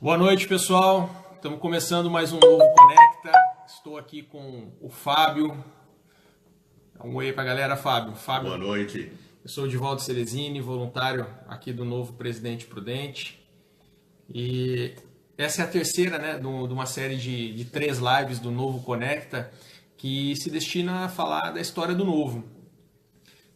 Boa noite, pessoal. Estamos começando mais um novo Conecta. Estou aqui com o Fábio. Dá um oi aí pra galera, Fábio. Boa Fábio, noite. eu sou o Divaldo Cerezini, voluntário aqui do novo Presidente Prudente. E essa é a terceira, né, de uma série de três lives do novo Conecta que se destina a falar da história do novo.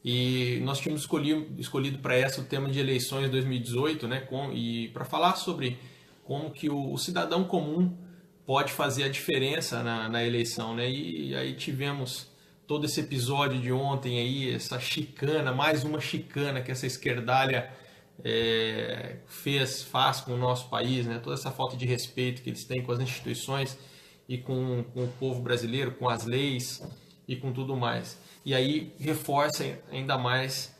E nós tínhamos escolhido para essa o tema de eleições 2018, né? E para falar sobre como que o cidadão comum pode fazer a diferença na eleição, né? E aí tivemos todo esse episódio de ontem aí, essa chicana, mais uma chicana que essa esquerdalha faz com o nosso país, né? Toda essa falta de respeito que eles têm com as instituições e com o povo brasileiro, com as leis e com tudo mais. E aí reforça ainda mais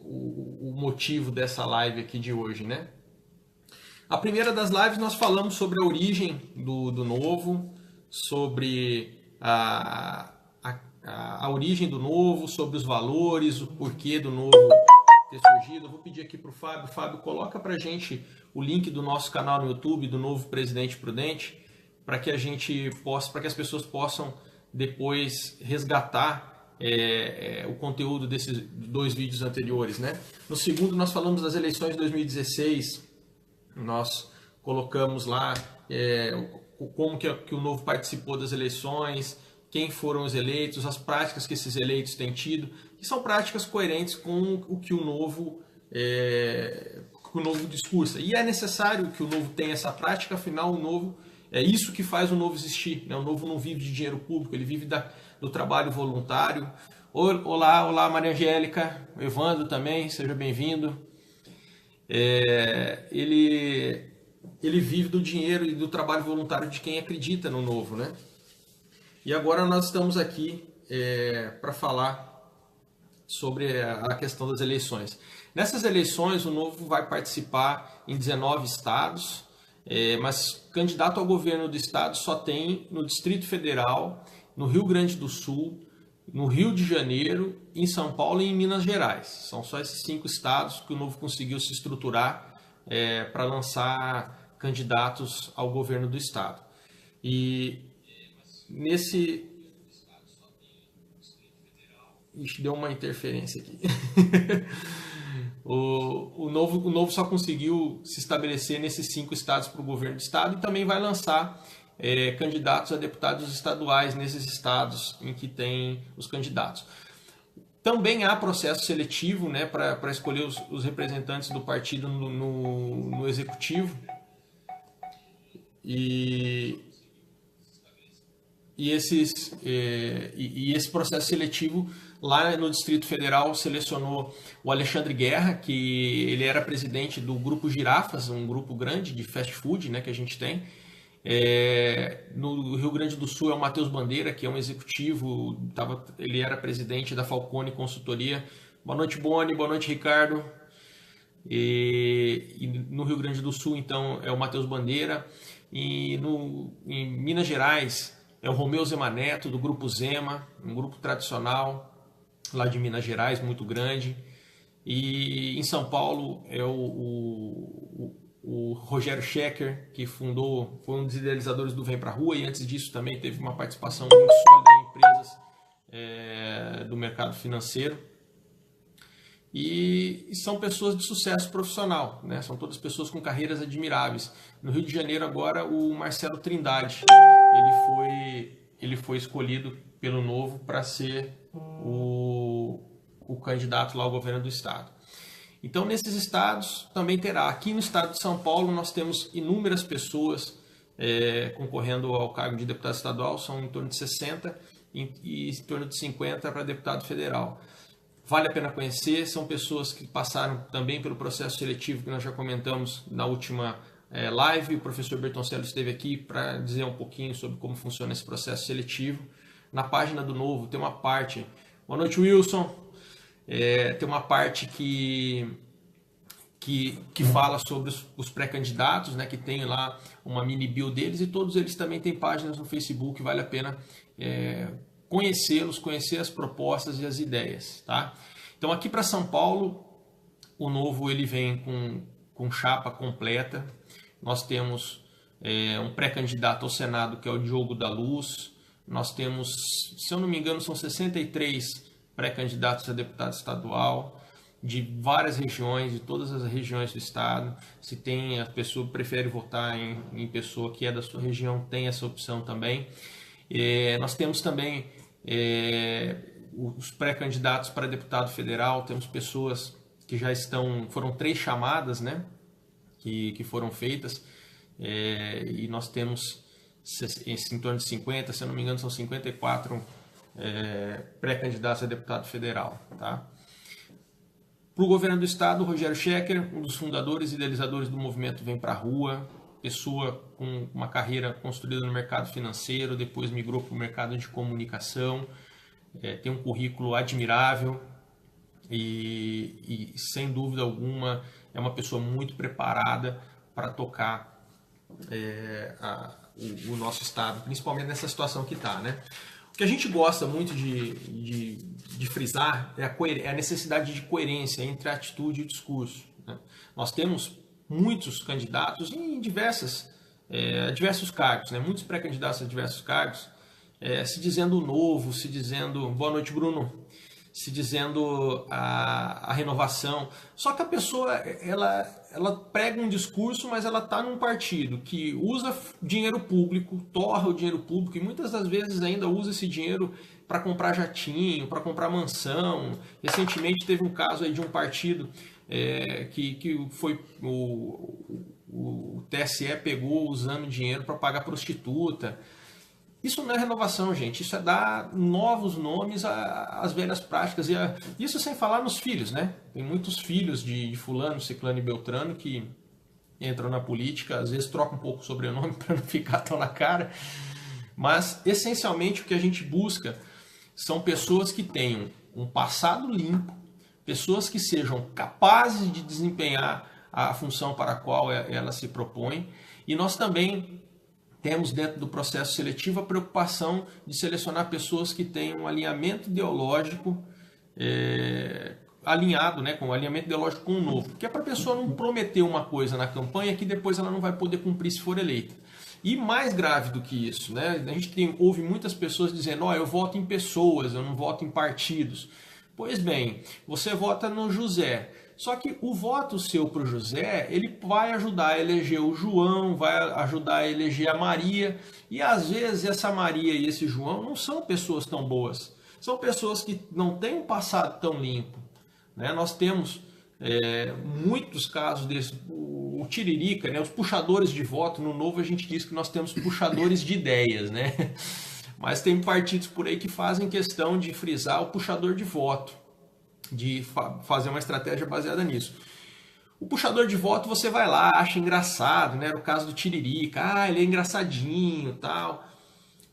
o motivo dessa live aqui de hoje, né? A primeira das lives nós falamos sobre a origem do novo, sobre a origem do novo, sobre os valores, o porquê do novo ter surgido. Eu vou pedir aqui para o Fábio. Fábio, coloca para a gente o link do nosso canal no YouTube, do novo Presidente Prudente, para que a gente possa, para que as pessoas possam depois resgatar o conteúdo desses dois vídeos anteriores, né? No segundo nós falamos das eleições de 2016, nós colocamos lá como que o Novo participou das eleições, quem foram os eleitos, as práticas que esses eleitos têm tido, que são práticas coerentes com o que o Novo discursa. E é necessário que o Novo tenha essa prática, afinal o Novo é isso que faz o Novo existir, né? O Novo não vive de dinheiro público, ele vive do trabalho voluntário. Olá, Maria Angélica, Evandro também, seja bem-vindo. Ele vive do dinheiro e do trabalho voluntário de quem acredita no Novo, né? E agora nós estamos aqui para falar sobre a questão das eleições. Nessas eleições, o Novo vai participar em 19 estados, mas candidato ao governo do estado só tem no Distrito Federal, no Rio Grande do Sul, no Rio de Janeiro, em São Paulo e em Minas Gerais. São só esses 5 estados que o Novo conseguiu se estruturar para lançar candidatos ao governo do estado. E nesse... Ixi, deu uma interferência aqui. O Novo só conseguiu se estabelecer nesses 5 estados para o governo do estado e também vai lançar candidatos a deputados estaduais nesses estados em que tem os candidatos. Também há processo seletivo, né, para escolher os representantes do partido no executivo. E esse processo seletivo lá no Distrito Federal selecionou o Alexandre Guerra, que ele era presidente do Grupo Girafas, um grupo grande de fast food, né, que a gente tem. No Rio Grande do Sul é o Matheus Bandeira, que é um executivo, ele era presidente da Falcone Consultoria. Boa noite, Boni, boa noite, Ricardo. E no Rio Grande do Sul, então, é o Matheus Bandeira. E em Minas Gerais é o Romeu Zema Neto, do Grupo Zema, um grupo tradicional lá de Minas Gerais, muito grande. E em São Paulo é o Rogério Schecker, que foi um dos idealizadores do Vem Pra Rua, e antes disso também teve uma participação muito sólida em empresas do mercado financeiro. E são pessoas de sucesso profissional, né? São todas pessoas com carreiras admiráveis. No Rio de Janeiro agora, o Marcelo Trindade, ele foi escolhido pelo Novo para ser o candidato lá ao governo do estado. Então, nesses estados também terá. Aqui no estado de São Paulo nós temos inúmeras pessoas concorrendo ao cargo de deputado estadual, são em torno de 60 e em torno de 50 para deputado federal. Vale a pena conhecer, são pessoas que passaram também pelo processo seletivo que nós já comentamos na última live. O professor Bertoncello esteve aqui para dizer um pouquinho sobre como funciona esse processo seletivo. Na página do Novo tem uma parte... Boa noite, Wilson. Tem uma parte que fala sobre os pré-candidatos, né, que tem lá uma mini bio deles, e todos eles também têm páginas no Facebook, vale a pena conhecê-los, conhecer as propostas e as ideias, tá? Então aqui para São Paulo, o Novo ele vem com com chapa completa. Nós temos um pré-candidato ao Senado, que é o Diogo da Luz. Nós temos, se eu não me engano, são 63 pré-candidatos a deputado estadual, de várias regiões, de todas as regiões do estado. Se tem a pessoa que prefere votar em pessoa que é da sua região, tem essa opção também. Nós temos também os pré-candidatos para deputado federal. Temos pessoas que já foram 3 chamadas, né, que foram feitas, e nós temos em torno de 50, se eu não me engano, são 54 pré-candidatos a deputado federal, tá? Para o governo do estado, Rogério Schecker, um dos fundadores e idealizadores do movimento Vem Pra Rua, pessoa com uma carreira construída no mercado financeiro, depois migrou para o mercado de comunicação, tem um currículo admirável e sem dúvida alguma é uma pessoa muito preparada para tocar o nosso estado, principalmente nessa situação que está, né? O que a gente gosta muito de frisar é a necessidade de coerência entre a atitude e o discurso, né? Nós temos muitos candidatos em diversos cargos, né? Muitos pré-candidatos a diversos cargos, se dizendo o novo, se dizendo boa noite, Bruno, se dizendo a renovação. Só que a pessoa ela prega um discurso, mas ela está num partido que usa dinheiro público, torra o dinheiro público e muitas das vezes ainda usa esse dinheiro para comprar jatinho, para comprar mansão. Recentemente teve um caso aí de um partido que foi o TSE pegou usando dinheiro para pagar prostituta. Isso não é renovação, gente. Isso é dar novos nomes às velhas práticas. Isso sem falar nos filhos, né? Tem muitos filhos de fulano, ciclano e beltrano que entram na política, às vezes trocam um pouco o sobrenome para não ficar tão na cara. Mas, essencialmente, o que a gente busca são pessoas que tenham um passado limpo, pessoas que sejam capazes de desempenhar a função para a qual ela se propõe. E nós também temos dentro do processo seletivo a preocupação de selecionar pessoas que tenham um alinhamento ideológico alinhado, né, com o alinhamento ideológico com o novo. Que é para a pessoa não prometer uma coisa na campanha que depois ela não vai poder cumprir se for eleita. E mais grave do que isso, né, a gente ouve muitas pessoas dizendo, eu voto em pessoas, eu não voto em partidos. Pois bem, você vota no José. Só que o voto seu para o José, ele vai ajudar a eleger o João, vai ajudar a eleger a Maria. E às vezes essa Maria e esse João não são pessoas tão boas. São pessoas que não têm um passado tão limpo, né? Nós temos muitos casos desses. O Tiririca, né? Os puxadores de voto. No Novo a gente diz que nós temos puxadores de ideias, né? Mas tem partidos por aí que fazem questão de frisar o puxador de voto, de fazer uma estratégia baseada nisso. O puxador de voto você vai lá, acha engraçado, né? Era o caso do Tiririca, ele é engraçadinho, tal.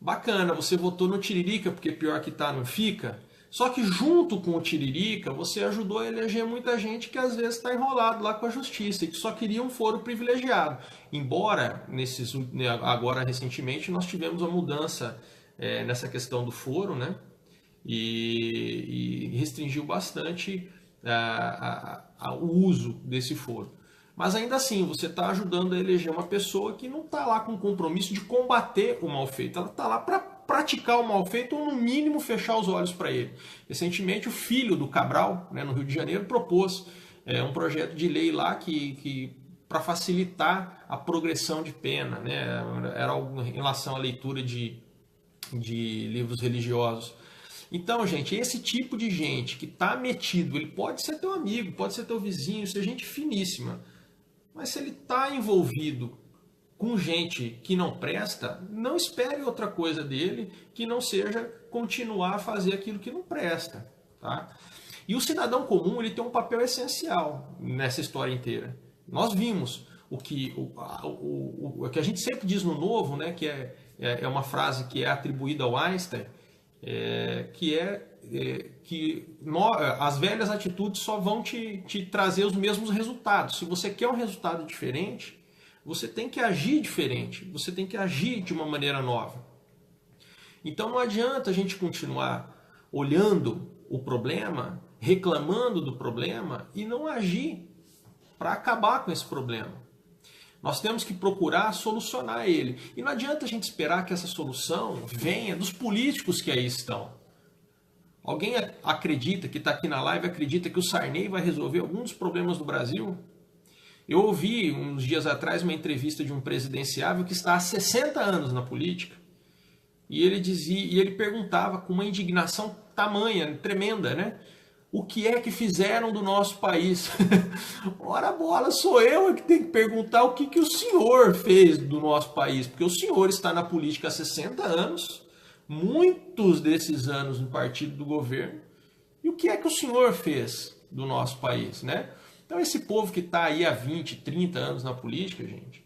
Bacana, você votou no Tiririca porque pior que tá não fica. Só que junto com o Tiririca, você ajudou a eleger muita gente que às vezes está enrolado lá com a justiça e que só queria um foro privilegiado. Embora, agora recentemente, nós tivemos uma mudança nessa questão do foro, né? E restringiu bastante o uso desse foro. Mas ainda assim, você está ajudando a eleger uma pessoa que não está lá com o compromisso de combater o mal feito. Ela está lá para praticar o mal feito ou, no mínimo, fechar os olhos para ele. Recentemente, o filho do Cabral, né, no Rio de Janeiro, propôs um projeto de lei lá para facilitar a progressão de pena, né? Era algo em relação à leitura de livros religiosos. Então, gente, esse tipo de gente que está metido, ele pode ser teu amigo, pode ser teu vizinho, ser gente finíssima. Mas se ele está envolvido com gente que não presta, não espere outra coisa dele que não seja continuar a fazer aquilo que não presta, tá? E o cidadão comum, ele tem um papel essencial nessa história inteira. Nós vimos o que a gente sempre diz no Novo, né, que é uma frase que é atribuída ao Einstein, que as velhas atitudes só vão te trazer os mesmos resultados. Se você quer um resultado diferente, você tem que agir diferente, você tem que agir de uma maneira nova. Então não adianta a gente continuar olhando o problema, reclamando do problema e não agir para acabar com esse problema. Nós temos que procurar solucionar ele. E não adianta a gente esperar que essa solução venha dos políticos que aí estão. Alguém acredita, que está aqui na live, acredita que o Sarney vai resolver alguns dos problemas do Brasil? Eu ouvi uns dias atrás uma entrevista de um presidenciável que está há 60 anos na política. E ele perguntava com uma indignação tamanha, tremenda, né? O que é que fizeram do nosso país? Ora bola, sou eu que tenho que perguntar o que o senhor fez do nosso país. Porque o senhor está na política há 60 anos, muitos desses anos no partido do governo. E o que é que o senhor fez do nosso país, né? Então esse povo que está aí há 20, 30 anos na política, gente,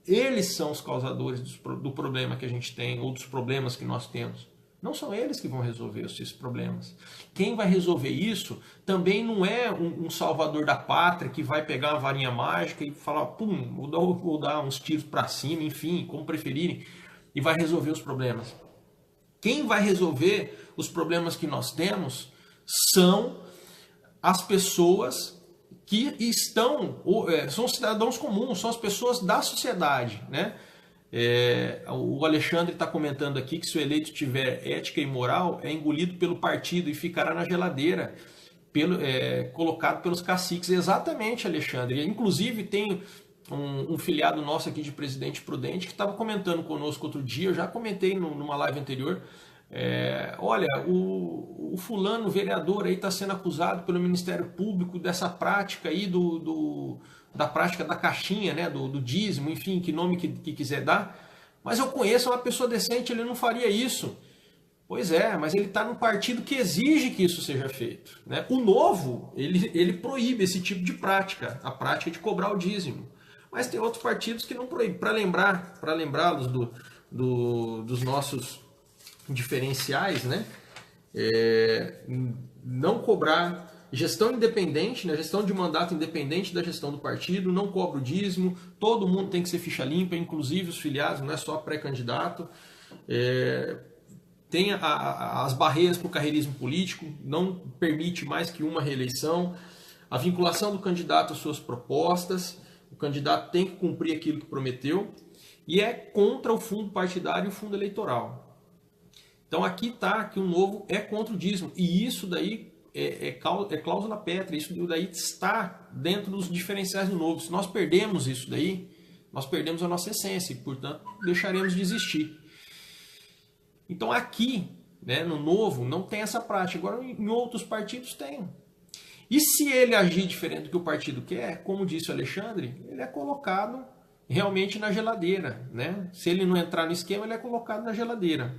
eles são os causadores do problema que a gente tem, ou dos problemas que nós temos. Não são eles que vão resolver esses problemas. Quem vai resolver isso também não é um salvador da pátria que vai pegar uma varinha mágica e falar, pum, vou dar uns tiros para cima, enfim, como preferirem, e vai resolver os problemas. Quem vai resolver os problemas que nós temos são as pessoas que são cidadãos comuns, são as pessoas da sociedade, né? O Alexandre está comentando aqui que se o eleito tiver ética e moral, é engolido pelo partido e ficará na geladeira, colocado pelos caciques. Exatamente, Alexandre. Inclusive tem um filiado nosso aqui de Presidente Prudente que estava comentando conosco outro dia, eu já comentei numa live anterior, olha, o fulano vereador aí está sendo acusado pelo Ministério Público dessa prática aí da prática da caixinha, né, do dízimo, enfim, que nome que quiser dar, mas eu conheço uma pessoa decente, ele não faria isso. Pois é, mas ele está num partido que exige que isso seja feito, né? O Novo, ele proíbe esse tipo de prática, a prática de cobrar o dízimo. Mas tem outros partidos que não proíbem. Para lembrá-los dos nossos diferenciais, né? Não cobrar, gestão independente, né? Gestão de mandato independente da gestão do partido, não cobra o dízimo, todo mundo tem que ser ficha limpa, inclusive os filiados, não é só pré-candidato. Tem as barreiras para o carreirismo político, não permite mais que uma reeleição, a vinculação do candidato às suas propostas, o candidato tem que cumprir aquilo que prometeu, e é contra o fundo partidário e o fundo eleitoral. Então aqui está que o Novo é contra o dízimo, e isso daí é cláusula pétrea, isso daí está dentro dos diferenciais do Novo. Se nós perdemos isso daí, nós perdemos a nossa essência, e portanto deixaremos de existir. Então aqui, né, no Novo, não tem essa prática, agora em outros partidos tem. E se ele agir diferente do que o partido quer, como disse o Alexandre, ele é colocado realmente na geladeira, né? Se ele não entrar no esquema, ele é colocado na geladeira.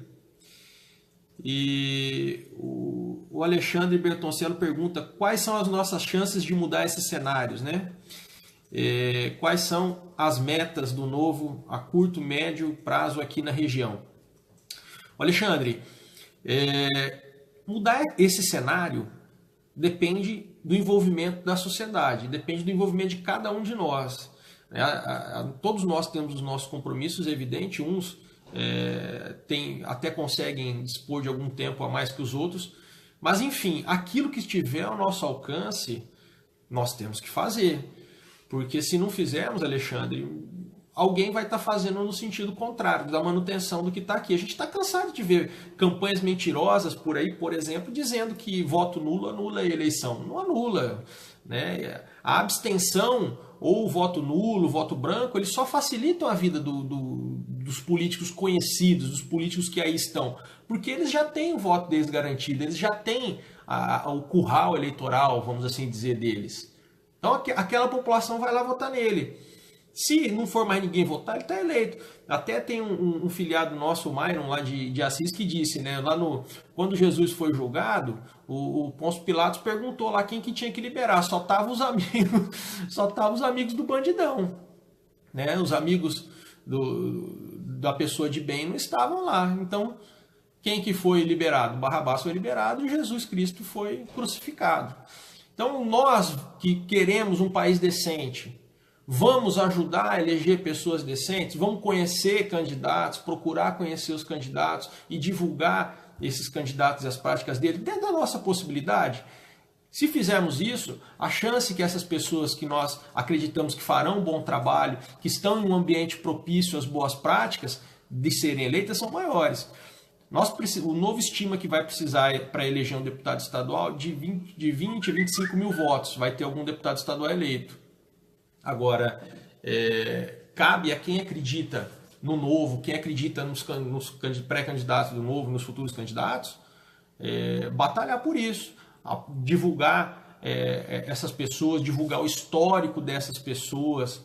E o Alexandre Bertoncello pergunta quais são as nossas chances de mudar esses cenários, né? Quais são as metas do Novo a curto, médio prazo aqui na região? Alexandre, mudar esse cenário depende do envolvimento da sociedade, depende do envolvimento de cada um de nós. Todos nós temos os nossos compromissos, é evidente, uns até conseguem dispor de algum tempo a mais que os outros, mas enfim, aquilo que estiver ao nosso alcance, nós temos que fazer, porque se não fizermos, Alexandre, alguém vai estar fazendo no sentido contrário, da manutenção do que está aqui. A gente está cansado de ver campanhas mentirosas por aí, por exemplo, dizendo que voto nulo anula a eleição. Não anula, né? A abstenção ou o voto nulo, o voto branco, eles só facilitam a vida dos políticos conhecidos, dos políticos que aí estão, porque eles já têm o voto deles garantido, eles já têm o curral eleitoral, vamos assim dizer, deles. Então aquela população vai lá votar nele. Se não for mais ninguém votar, ele está eleito. Até tem um filiado nosso, o Myron, lá de Assis, que disse, né, quando Jesus foi julgado, o Pôncio Pilatos perguntou lá quem que tinha que liberar. Só estavam os amigos do bandidão, né? Os amigos da pessoa de bem não estavam lá. Então, quem que foi liberado? Barrabás foi liberado e Jesus Cristo foi crucificado. Então, nós que queremos um país decente, vamos ajudar a eleger pessoas decentes, vamos conhecer candidatos, procurar conhecer os candidatos e divulgar esses candidatos e as práticas deles dentro da nossa possibilidade. Se fizermos isso, a chance que essas pessoas que nós acreditamos que farão um bom trabalho, que estão em um ambiente propício às boas práticas, de serem eleitas são maiores. O Novo estima que vai precisar para eleger um deputado estadual de 20 a 25 mil votos. Vai ter algum deputado estadual eleito. Agora, cabe a quem acredita no Novo, quem acredita nos pré-candidatos do Novo, nos futuros candidatos, batalhar por isso. Divulgar essas pessoas, divulgar o histórico dessas pessoas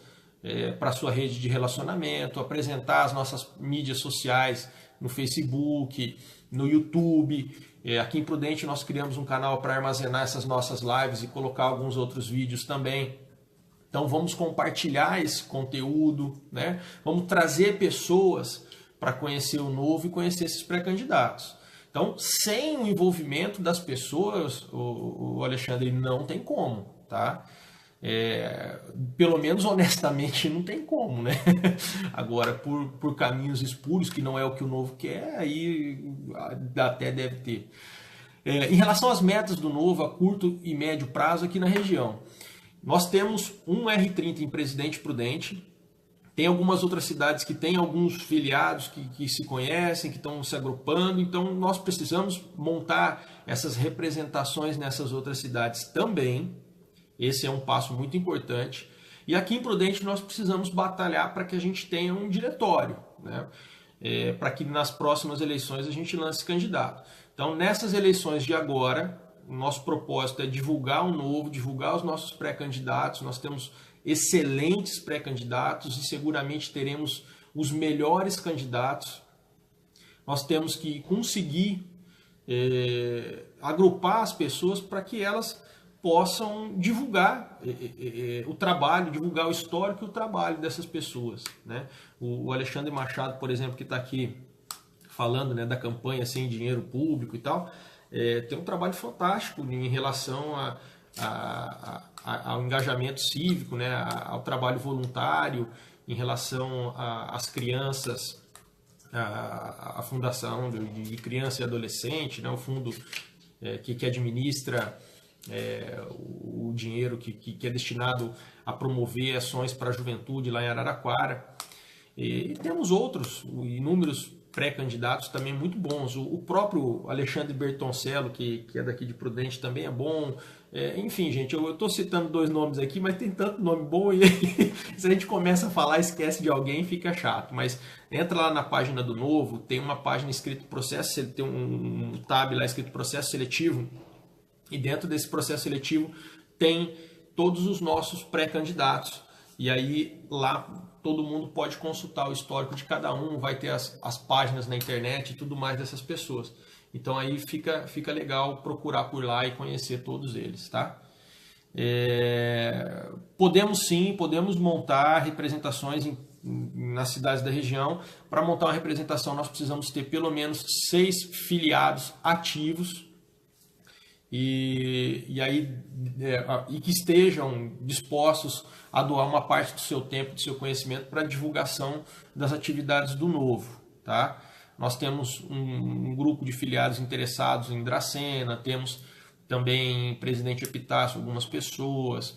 para a sua rede de relacionamento, apresentar as nossas mídias sociais no Facebook, no YouTube. Aqui em Prudente nós criamos um canal para armazenar essas nossas lives e colocar alguns outros vídeos também. Então vamos compartilhar esse conteúdo, né? Vamos trazer pessoas para conhecer o Novo e conhecer esses pré-candidatos. Então, sem o envolvimento das pessoas, o Alexandre, não tem como, tá? Pelo menos honestamente não tem como, né? Agora, por caminhos espúrios, que não é o que o Novo quer, aí até deve ter. Em relação às metas do Novo, a curto e médio prazo aqui na região, nós temos um R30 em Presidente Prudente. Tem algumas outras cidades que têm alguns filiados que se conhecem, que estão se agrupando, então nós precisamos montar essas representações nessas outras cidades também. Esse é um passo muito importante. E aqui em Prudente nós precisamos batalhar para que a gente tenha um diretório, né? Para que nas próximas eleições a gente lance candidato. Então, nessas eleições de agora, o nosso propósito é divulgar o Novo, divulgar os nossos pré-candidatos. Nós temos excelentes pré-candidatos e seguramente teremos os melhores candidatos. Nós temos que conseguir agrupar as pessoas para que elas possam divulgar o trabalho, divulgar o histórico e o trabalho dessas pessoas, né? O Alexandre Machado, por exemplo, que está aqui falando, né, da campanha Sem Dinheiro Público e tal, tem um trabalho fantástico em relação ao engajamento cívico, né, ao trabalho voluntário, em relação às crianças, a Fundação de Criança e Adolescente, né, o fundo que administra o dinheiro que é destinado a promover ações para a juventude lá em Araraquara. E temos outros, inúmeros pré-candidatos também muito bons. O próprio Alexandre Bertoncello, que é daqui de Prudente, também é bom. Enfim, gente, eu estou citando 2 nomes aqui, mas tem tanto nome bom e se a gente começa a falar, esquece de alguém, fica chato. Mas entra lá na página do Novo, tem uma página escrito processo, tem um tab lá escrito processo seletivo, e dentro desse processo seletivo tem todos os nossos pré-candidatos. E aí lá todo mundo pode consultar o histórico de cada um, vai ter as páginas na internet e tudo mais dessas pessoas. Então aí fica legal procurar por lá e conhecer todos eles, tá? Podemos montar representações nas cidades da região. Para montar uma representação nós precisamos ter pelo menos 6 filiados ativos e que estejam dispostos a doar uma parte do seu tempo, do seu conhecimento para a divulgação das atividades do Novo, tá? Nós temos um grupo de filiados interessados em Dracena, temos também em Presidente Epitácio algumas pessoas,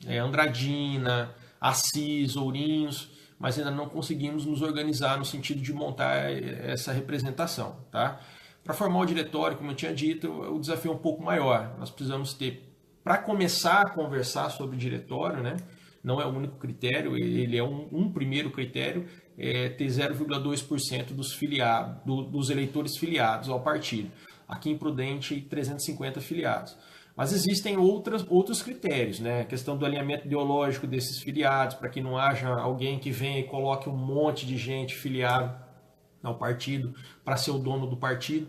Andradina, Assis, Ourinhos, mas ainda não conseguimos nos organizar no sentido de montar essa representação, tá? Para formar o diretório, como eu tinha dito, o desafio é um pouco maior. Nós precisamos ter, para começar a conversar sobre o diretório, né? Não é o único critério, ele é um primeiro critério, ter 0,2% dos eleitores filiados ao partido. Aqui em Prudente, 350 filiados. Mas existem outros critérios, né? A questão do alinhamento ideológico desses filiados, para que não haja alguém que venha e coloque um monte de gente filiada ao partido para ser o dono do partido.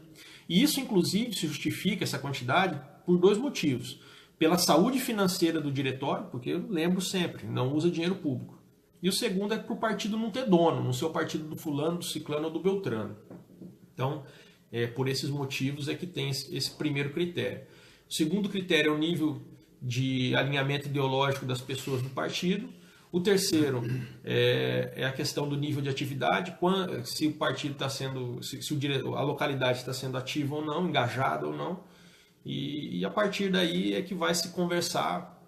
E isso, inclusive, se justifica, essa quantidade, por 2 motivos. Pela saúde financeira do diretório, porque eu lembro sempre, não usa dinheiro público. E o segundo é para o partido não ter dono, não ser o partido do fulano, do ciclano ou do beltrano. Então, por esses motivos é que tem esse primeiro critério. O segundo critério é o nível de alinhamento ideológico das pessoas do partido. O terceiro é a questão do nível de atividade, se o partido está sendo, a localidade está sendo ativa ou não, engajada ou não. E a partir daí é que vai se conversar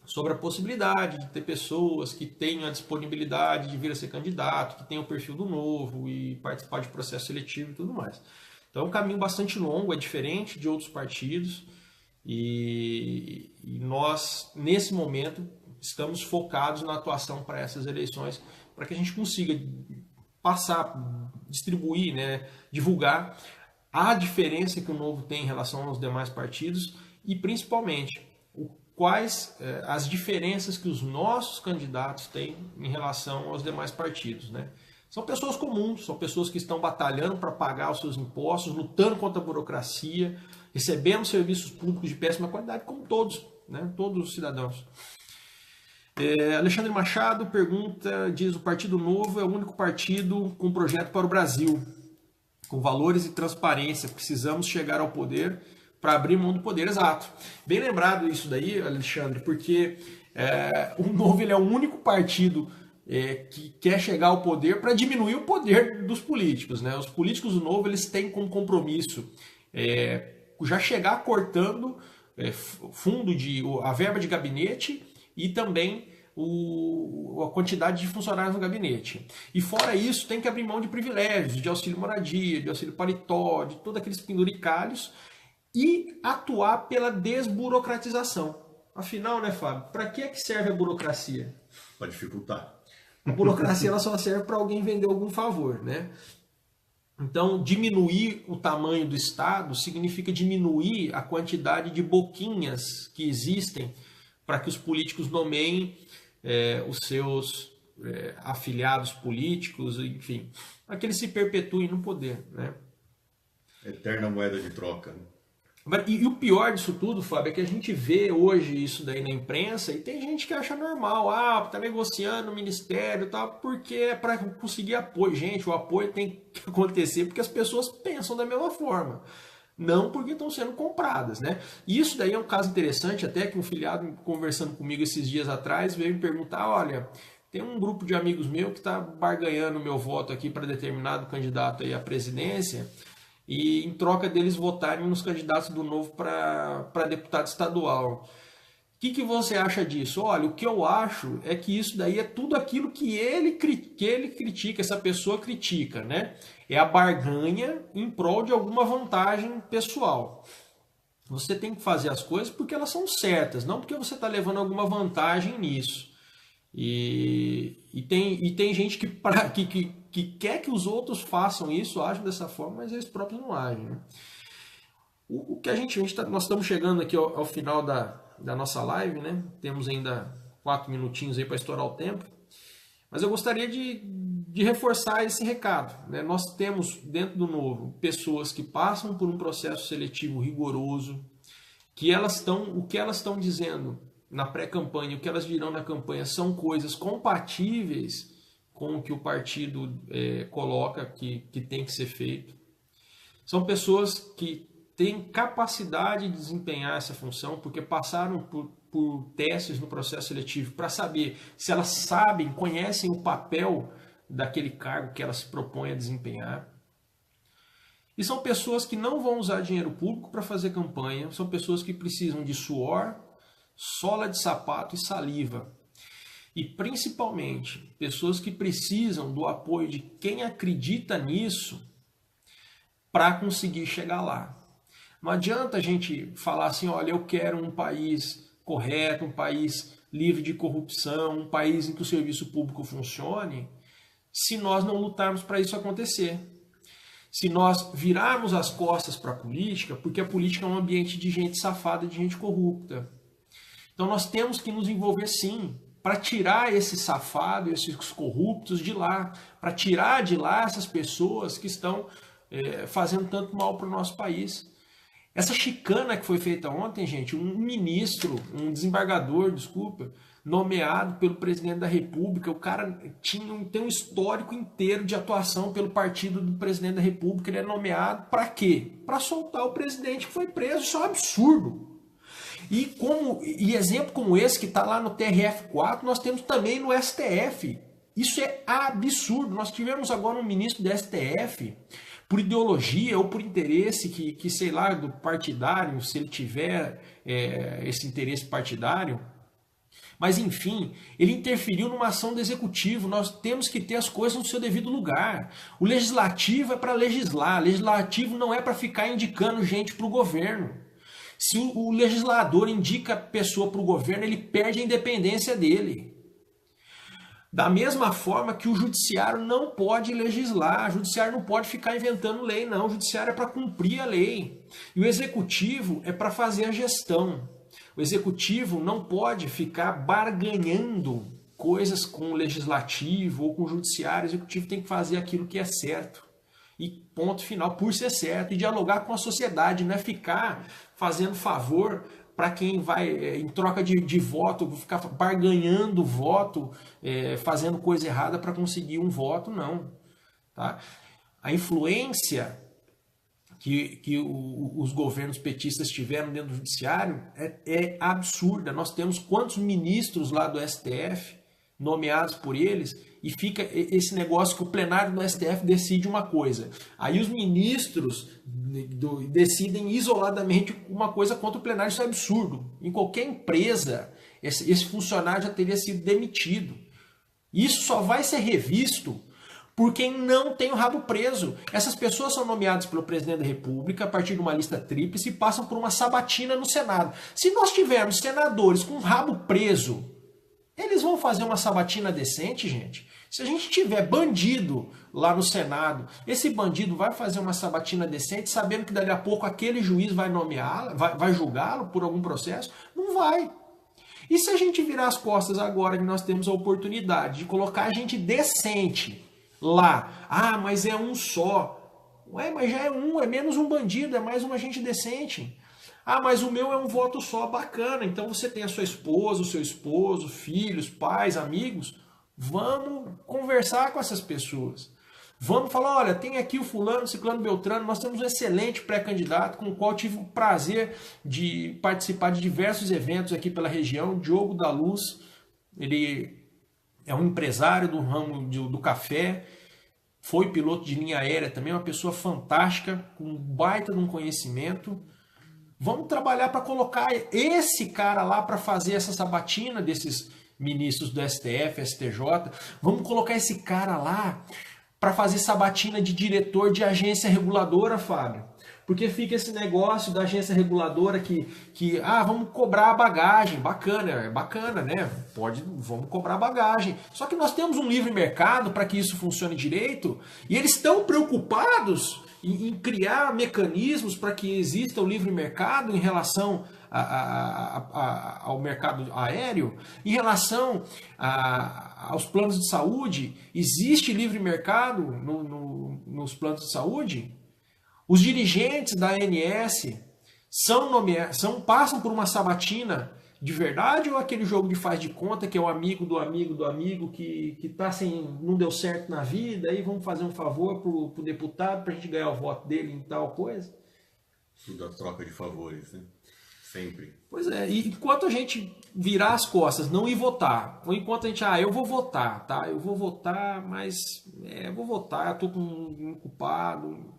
sobre a possibilidade de ter pessoas que tenham a disponibilidade de vir a ser candidato, que tenham o perfil do Novo e participar de processo seletivo e tudo mais. Então é um caminho bastante longo, é diferente de outros partidos e nós, nesse momento, estamos focados na atuação para essas eleições, para que a gente consiga passar, distribuir, né, divulgar a diferença que o Novo tem em relação aos demais partidos e, principalmente, quais as diferenças que os nossos candidatos têm em relação aos demais partidos, né? São pessoas comuns, são pessoas que estão batalhando para pagar os seus impostos, lutando contra a burocracia, recebendo serviços públicos de péssima qualidade, como todos, né? Todos os cidadãos. Alexandre Machado pergunta, diz: o Partido Novo é o único partido com projeto para o Brasil, com valores e transparência. Precisamos chegar ao poder para abrir mão do poder. Exato. Bem lembrado isso daí, Alexandre, porque o Novo ele é o único partido que quer chegar ao poder para diminuir o poder dos políticos, né? Os políticos do Novo eles têm como compromisso já chegar cortando a verba de gabinete e também a quantidade de funcionários no gabinete. E fora isso, tem que abrir mão de privilégios, de auxílio moradia, de auxílio paletó, de todos aqueles penduricalhos e atuar pela desburocratização. Afinal, né, Fábio, para que serve a burocracia? Para dificultar. A burocracia ela só serve para alguém vender algum favor, né? Então, diminuir o tamanho do Estado significa diminuir a quantidade de boquinhas que existem para que os políticos nomeiem os seus afiliados políticos, enfim, para que eles se perpetuem no poder, né? Eterna moeda de troca, né? E o pior disso tudo, Fábio, é que a gente vê hoje isso daí na imprensa e tem gente que acha normal, tá negociando o ministério e tal, porque é para conseguir apoio. Gente, o apoio tem que acontecer porque as pessoas pensam da mesma forma, não porque estão sendo compradas, né? E isso daí é um caso interessante, até que um filiado conversando comigo esses dias atrás veio me perguntar, olha, tem um grupo de amigos meus que está barganhando o meu voto aqui para determinado candidato aí à presidência, e em troca deles votarem nos candidatos do Novo para deputado estadual. O que você acha disso? Olha, o que eu acho é que isso daí é tudo aquilo que ele critica, essa pessoa critica, né? É a barganha em prol de alguma vantagem pessoal. Você tem que fazer as coisas porque elas são certas, não porque você está levando alguma vantagem nisso. E tem gente que quer que os outros façam isso, agem dessa forma, mas eles próprios não agem, né? O que nós estamos chegando aqui ao final da nossa live, né? Temos ainda 4 minutinhos aí para estourar o tempo, mas eu gostaria de reforçar esse recado, né? Nós temos dentro do Novo pessoas que passam por um processo seletivo rigoroso, o que elas estão dizendo na pré-campanha, o que elas dirão na campanha são coisas compatíveis com o que o partido coloca que tem que ser feito. São pessoas que têm capacidade de desempenhar essa função, porque passaram por testes no processo seletivo para saber se elas conhecem o papel daquele cargo que elas se propõem a desempenhar. E são pessoas que não vão usar dinheiro público para fazer campanha, são pessoas que precisam de suor, sola de sapato e saliva. E principalmente, pessoas que precisam do apoio de quem acredita nisso para conseguir chegar lá. Não adianta a gente falar assim, olha, eu quero um país correto, um país livre de corrupção, um país em que o serviço público funcione, se nós não lutarmos para isso acontecer. Se nós virarmos as costas para a política, porque a política é um ambiente de gente safada, de gente corrupta. Então nós temos que nos envolver sim, para tirar esses safados, esses corruptos de lá, para tirar de lá essas pessoas que estão fazendo tanto mal para o nosso país. Essa chicana que foi feita ontem, gente, um desembargador, desculpa, nomeado pelo presidente da República, o cara tem um histórico inteiro de atuação pelo partido do presidente da República, ele é nomeado para quê? Para soltar o presidente que foi preso, isso é um absurdo. E exemplo como esse que está lá no TRF4, nós temos também no STF. Isso é absurdo. Nós tivemos agora um ministro do STF por ideologia ou por interesse que sei lá, do partidário, se ele tiver esse interesse partidário. Mas, enfim, ele interferiu numa ação do executivo. Nós temos que ter as coisas no seu devido lugar. O legislativo é para legislar. O legislativo não é para ficar indicando gente para o governo. Se o legislador indica pessoa para o governo, ele perde a independência dele. Da mesma forma que o judiciário não pode legislar, o judiciário não pode ficar inventando lei, não. O judiciário é para cumprir a lei. E o executivo é para fazer a gestão. O executivo não pode ficar barganhando coisas com o legislativo ou com o judiciário. O executivo tem que fazer aquilo que é certo. E ponto final, por ser certo. E dialogar com a sociedade, não é ficar fazendo favor para quem vai, em troca de voto, ficar barganhando voto, fazendo coisa errada para conseguir um voto, não. Tá? A influência que os governos petistas tiveram dentro do judiciário é absurda. Nós temos quantos ministros lá do STF nomeados por eles e fica esse negócio que o plenário do STF decide uma coisa. Aí os ministros decidem isoladamente uma coisa contra o plenário. Isso é absurdo. Em qualquer empresa, esse funcionário já teria sido demitido. Isso só vai ser revisto por quem não tem o rabo preso. Essas pessoas são nomeadas pelo presidente da República a partir de uma lista tríplice e passam por uma sabatina no Senado. Se nós tivermos senadores com o rabo preso, eles vão fazer uma sabatina decente, gente? Se a gente tiver bandido lá no Senado, esse bandido vai fazer uma sabatina decente sabendo que dali a pouco aquele juiz vai nomeá-lo, vai julgá-lo por algum processo? Não vai. E se a gente virar as costas agora que nós temos a oportunidade de colocar gente decente lá, mas é um só. Ué, mas já é menos um bandido, é mais uma gente decente. Mas o meu é um voto só, bacana. Então você tem a sua esposa, o seu esposo, filhos, pais, amigos. Vamos conversar com essas pessoas. Vamos falar, olha, tem aqui o fulano, ciclano, beltrano, nós temos um excelente pré-candidato com o qual tive o prazer de participar de diversos eventos aqui pela região, Diogo da Luz. Ele é um empresário do ramo do café, foi piloto de linha aérea também, uma pessoa fantástica, com um baita de um conhecimento. Vamos trabalhar para colocar esse cara lá para fazer essa sabatina desses ministros do STF, STJ. Vamos colocar esse cara lá para fazer sabatina de diretor de agência reguladora, Fábio. Porque fica esse negócio da agência reguladora que vamos cobrar a bagagem. Bacana, é bacana, né? Vamos cobrar a bagagem. Só que nós temos um livre mercado para que isso funcione direito e eles estão preocupados em criar mecanismos para que exista o livre mercado em relação ao mercado aéreo, em relação aos planos de saúde. Existe livre mercado nos planos de saúde? Os dirigentes da ANS passam por uma sabatina de verdade ou aquele jogo de faz de conta que é o amigo do amigo do amigo que não deu certo na vida, aí vamos fazer um favor pro deputado para a gente ganhar o voto dele em tal coisa? Tudo a troca de favores, né? Sempre. Pois é, e enquanto a gente virar as costas, não ir votar, ou enquanto a gente, eu vou votar, tá? Eu vou votar, mas eu vou votar, eu tô com um culpado.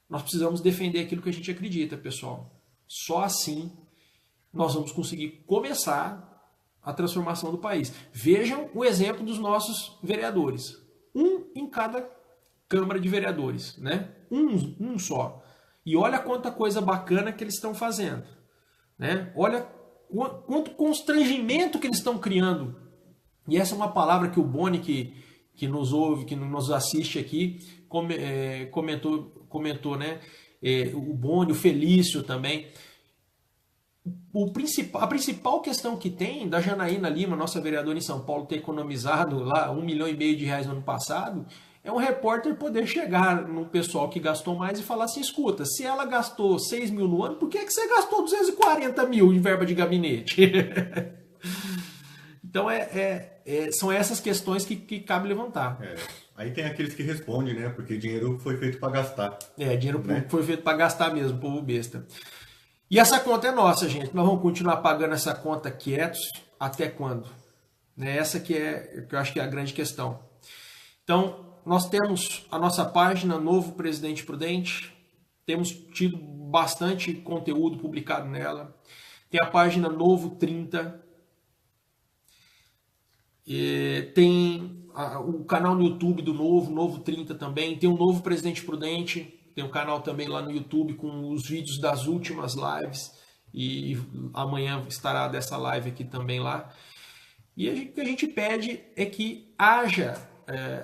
Nós precisamos defender aquilo que a gente acredita, pessoal. Só assim nós vamos conseguir começar a transformação do país. Vejam o exemplo dos nossos vereadores. Um em cada Câmara de Vereadores, né? Um só. E olha quanta coisa bacana que eles estão fazendo, né? Olha quanto constrangimento que eles estão criando. E essa é uma palavra que o Boni, que nos ouve, que nos assiste aqui, comentou, né? O Boni, o Felício também. A principal questão que tem da Janaína Lima, nossa vereadora em São Paulo, ter economizado lá R$1,5 milhão no ano passado, é um repórter poder chegar no pessoal que gastou mais e falar assim, escuta, se ela gastou 6 mil no ano, por que você gastou 240 mil em verba de gabinete? Então são essas questões que cabe levantar. Aí tem aqueles que respondem, né? Porque dinheiro foi feito para gastar. Dinheiro público foi feito para gastar mesmo, povo besta. E essa conta é nossa, gente. Nós vamos continuar pagando essa conta quietos até quando? Essa que eu acho que é a grande questão. Então, nós temos a nossa página Novo Presidente Prudente, temos tido bastante conteúdo publicado nela. Tem a página Novo 30, tem o canal no YouTube do Novo 30 também, tem o Novo Presidente Prudente, tem um canal também lá no YouTube com os vídeos das últimas lives, e amanhã estará dessa live aqui também lá. E o que a gente pede é que haja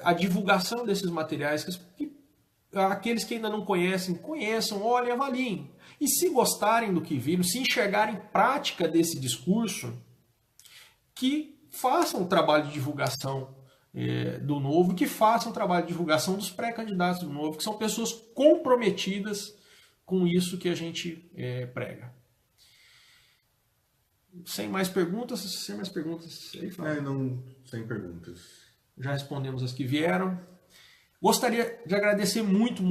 a divulgação desses materiais, que aqueles que ainda não conhecem, conheçam, olhem, avaliem. E se gostarem do que viram, se enxergarem prática desse discurso, que façam um trabalho de divulgação do Novo, que façam um trabalho de divulgação dos pré-candidatos do Novo, que são pessoas comprometidas com isso que a gente prega. Sem mais perguntas? Aí, não, sem perguntas. Já respondemos as que vieram. Gostaria de agradecer muito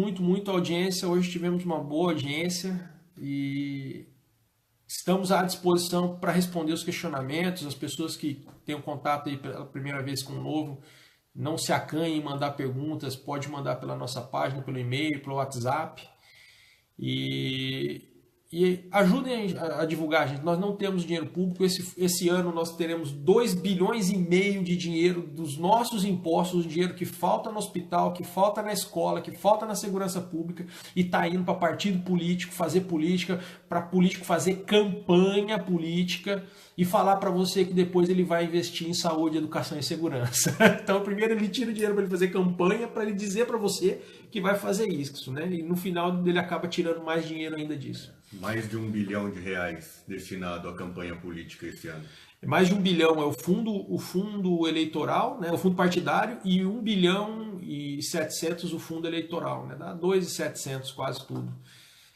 a audiência. Hoje tivemos uma boa audiência e estamos à disposição para responder os questionamentos. As pessoas que tenham contato aí pela primeira vez com o Novo, não se acanhem em mandar perguntas, pode mandar pela nossa página, pelo e-mail, pelo WhatsApp. E ajudem a divulgar, gente. Nós não temos dinheiro público. Esse ano nós teremos 2,5 bilhões de dinheiro dos nossos impostos, dinheiro que falta no hospital, que falta na escola, que falta na segurança pública, e está indo para partido político fazer política, para político fazer campanha política e falar para você que depois ele vai investir em saúde, educação e segurança. Então, primeiro ele tira o dinheiro para ele fazer campanha, para ele dizer para você que vai fazer isso, né? E no final ele acaba tirando mais dinheiro ainda disso. Mais de R$1 bilhão destinado à campanha política esse ano. Mais de 1 bilhão é o fundo eleitoral, né, o fundo partidário, e 1 bilhão e 700 o fundo eleitoral, né, dá 2.700 quase tudo.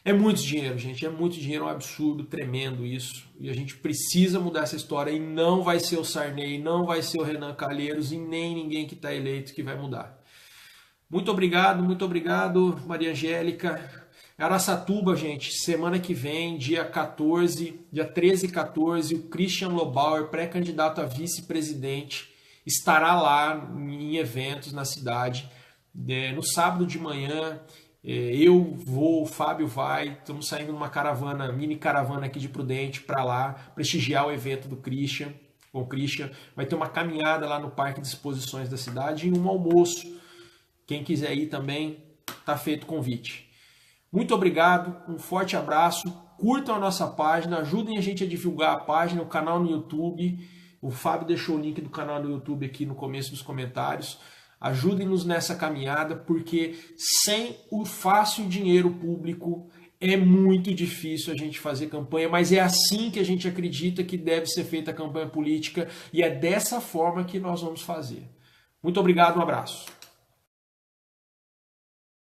É muito dinheiro, gente, é muito dinheiro, é um absurdo, tremendo isso. E a gente precisa mudar essa história, e não vai ser o Sarney, não vai ser o Renan Calheiros e nem ninguém que está eleito que vai mudar. Muito obrigado, Maria Angélica. Araçatuba, gente, semana que vem, dia 13 e 14, o Christian Lobauer, pré-candidato a vice-presidente, estará lá em eventos na cidade. No sábado de manhã, eu vou, o Fábio vai, estamos saindo numa caravana, mini caravana aqui de Prudente para lá, prestigiar o evento do Christian. Com o Christian, vai ter uma caminhada lá no Parque de Exposições da cidade e um almoço. Quem quiser ir também, está feito o convite. Muito obrigado, um forte abraço, curtam a nossa página, ajudem a gente a divulgar a página, o canal no YouTube. O Fábio deixou o link do canal no YouTube aqui no começo dos comentários. Ajudem-nos nessa caminhada, porque sem o fácil dinheiro público é muito difícil a gente fazer campanha, mas é assim que a gente acredita que deve ser feita a campanha política e é dessa forma que nós vamos fazer. Muito obrigado, um abraço.